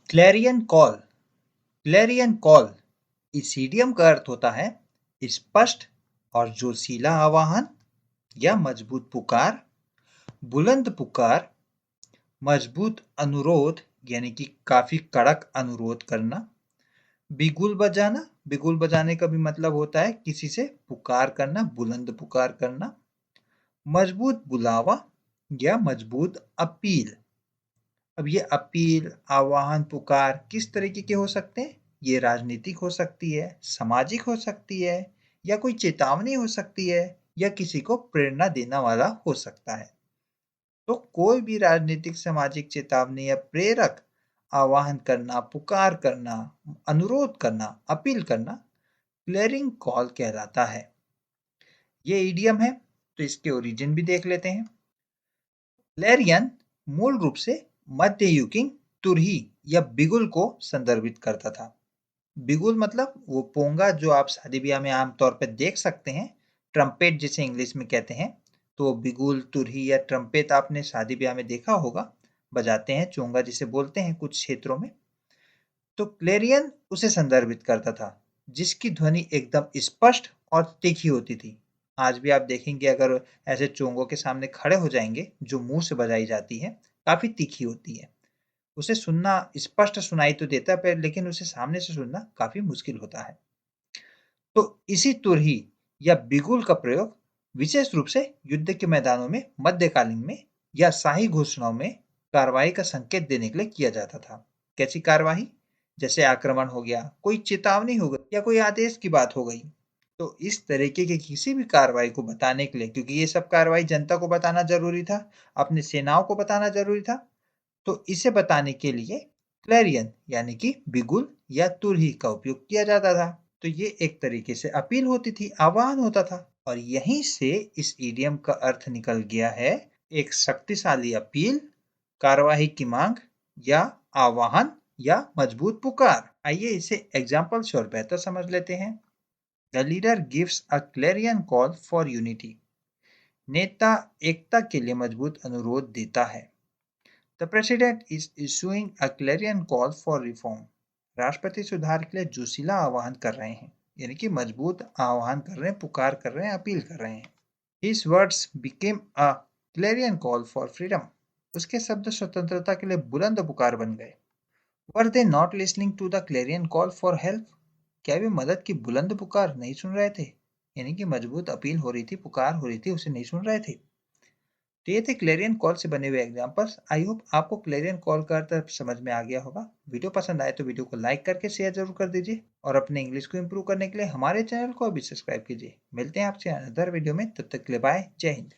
Clarion call. Clarion call इस idiom का अर्थ होता है स्पष्ट और जोशीला आवाहन या मजबूत पुकार, बुलंद पुकार, मजबूत अनुरोध यानी कि काफी कड़क अनुरोध करना। बिगुल बजाना, बिगुल बजाने का भी मतलब होता है किसी से पुकार करना, बुलंद पुकार करना। मजबूत बुलावा या मजबूत अपील। अब ये अपील, आह्वान, पुकार किस तरीके के हो सकते हैं? ये राजनीतिक हो सकती है, सामाजिक हो सकती है, या कोई चेतावनी हो सकती है, या किसी को प्रेरणा देने वाला हो सकता है। तो कोई भी राजनीतिक, सामाजिक चेतावनी या प्रेरक आह्वान करना, पुकार करना, अनुरोध करना, अपील करना क्लेरिंग कॉल कहलाता है। ये इडियम है, तो इसके ओरिजिन भी देख लेते हैं। क्लेरियन मूल रूप से मध्ययुगीन तुरही या बिगुल को संदर्भित करता था। बिगुल मतलब वो पोंगा जो आप शादी ब्याह में आमतौर पर देख सकते हैं, ट्रम्पेट जिसे इंग्लिश में कहते हैं। तो बिगुल, तुरही या ट्रम्पेट आपने शादी ब्याह में देखा होगा, बजाते हैं, चोंगा जिसे बोलते हैं कुछ क्षेत्रों में। तो क्लेरियन उसे संदर्भित करता था जिसकी ध्वनि एकदम स्पष्ट और तीखी होती थी। आज भी आप देखेंगे, अगर ऐसे चोंगों के सामने खड़े हो जाएंगे जो मुंह से बजाई जाती है, काफी तीखी होती है। उसे सुनना स्पष्ट सुनाई तो देता है पर लेकिन उसे सामने से सुनना काफी मुश्किल होता है। तो इसी तुरही या बिगुल का प्रयोग विशेष रूप से युद्ध के मैदानों में मध्यकालीन में या शाही घोषणाओं में कार्रवाई का संकेत देने के लिए किया जाता था। कैसी कार्रवाई? जैसे आक्रमण हो गया, कोई चेतावनी हो गई, या कोई आदेश की बात हो गई। तो इस तरीके की किसी भी कार्रवाई को बताने के लिए, क्योंकि ये सब कार्रवाई जनता को बताना जरूरी था, अपनी सेनाओं को बताना जरूरी था, तो इसे बताने के लिए क्लैरियन यानी कि बिगुल या तुरही का उपयोग किया जाता था। तो ये एक तरीके से अपील होती थी, आह्वान होता था। और यहीं से इस इडियम का अर्थ निकल गया है एक शक्तिशाली अपील, कार्यवाही की मांग, या आह्वान, या मजबूत पुकार। आइए इसे एग्जाम्पल से और बेहतर समझ लेते हैं। The leader gives a Clarion call for unity. नेता एकता के लिए मजबूत अनुरोध देता है। The president is issuing a clarion call for reform. राष्ट्रपति सुधार के लिए जोशीला आह्वान कर रहे हैं, यानी कि मजबूत आह्वान कर रहे हैं, पुकार कर रहे हैं, अपील कर रहे हैं। His words became a clarion call for freedom. उसके शब्द स्वतंत्रता के लिए बुलंद पुकार बन गए। Were they not listening to the clarion call for help? क्या वे मदद की बुलंद पुकार नहीं सुन रहे थे? यानी कि मजबूत अपील हो रही थी, पुकार हो रही थी, उसे नहीं सुन रहे थे। तो ये थे क्लेरियन कॉल से बने हुए एग्जांपल्स। आई होप आपको क्लेरियन कॉल का अर्थ समझ में आ गया होगा। वीडियो पसंद आए तो वीडियो को लाइक करके शेयर जरूर कर दीजिए, और अपने इंग्लिश को इंप्रूव करने के लिए हमारे चैनल को अभी सब्सक्राइब कीजिए। मिलते हैं आपसे अनदर वीडियो में, तब तक के लिए बाय, जय हिंद।